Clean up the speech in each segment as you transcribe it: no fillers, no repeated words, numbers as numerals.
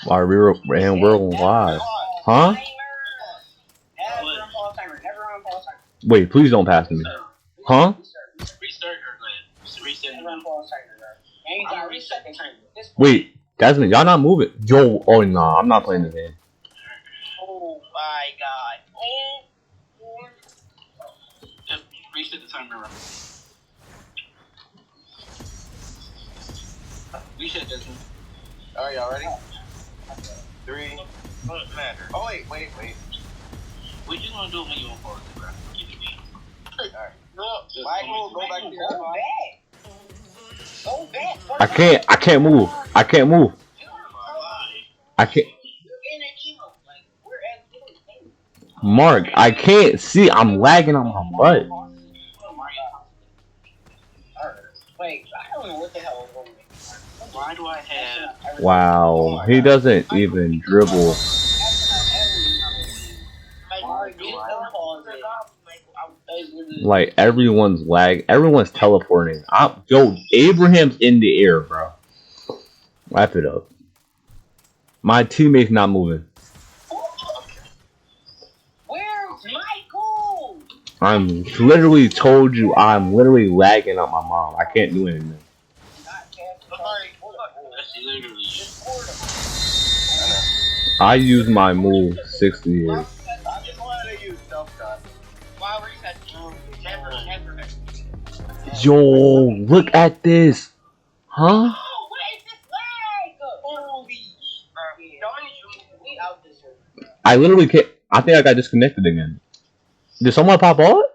Are we and we're live? Huh? Wait, please don't pass me. Huh? Wait, Desmond, y'all not moving. Yo, oh nah, I'm not playing this game. Oh my god. Just reset the timer. Reset this one. Alright, y'all ready? 3. Doesn't matter. Oh, wait. We're just gonna do it when you on pause, bro. Alright. Michael, go back to your spot. I can't move. I can't. Mark, I can't see. I'm lagging on my butt. Wait, I don't know what the hell is going on. Why do I have... Wow, he doesn't even dribble. Like everyone's teleporting. Yo, Abraham's in the air, bro. Wrap it up. My teammate's not moving. Where's Michael? I'm literally told you I'm literally lagging on my mom. I can't do anything. I use my move 60 years. Yo, look at this. Huh? I literally can't. I think I got disconnected again. Did someone pop off?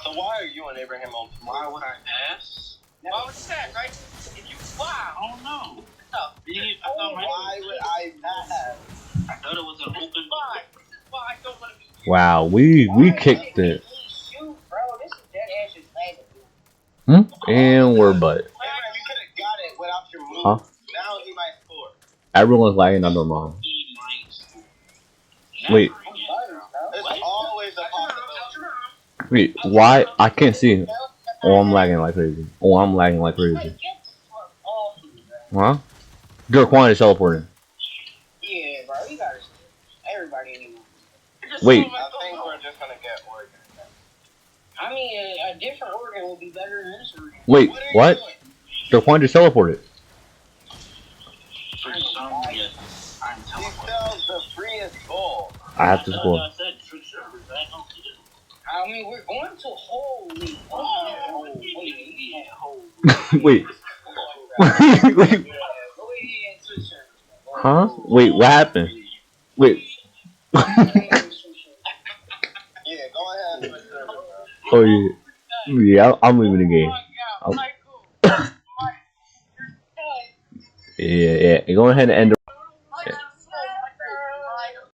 So why are you and Abraham on? Why would I pass? Why would you pass, right? If you fly, I don't know. Why would I pass? I thought it was an open fly. This is why I don't want to be. Wow, we kicked it. And we're butt. Abraham, you could have got it without your move. Huh? Now he might score. Everyone's lagging on their mom. Wait. There's always a possibility. Wait, why? I can't see. Oh, I'm lagging like crazy. Huh? Dirkwan is teleporting. Yeah, bro, you gotta everybody anymore. Wait. I think we're just gonna get Oregon. I mean, a different Oregon would be better than this Oregon. Wait, what? Dirkwan just teleported. For some reason, I'm He teleporting. sells the freest goal. I have to score. I mean, we're going to holy. Wait. Wait. Huh? Wait, what happened? Wait. Yeah, go ahead. Oh yeah, I'm leaving the game. Yeah. Go ahead and end.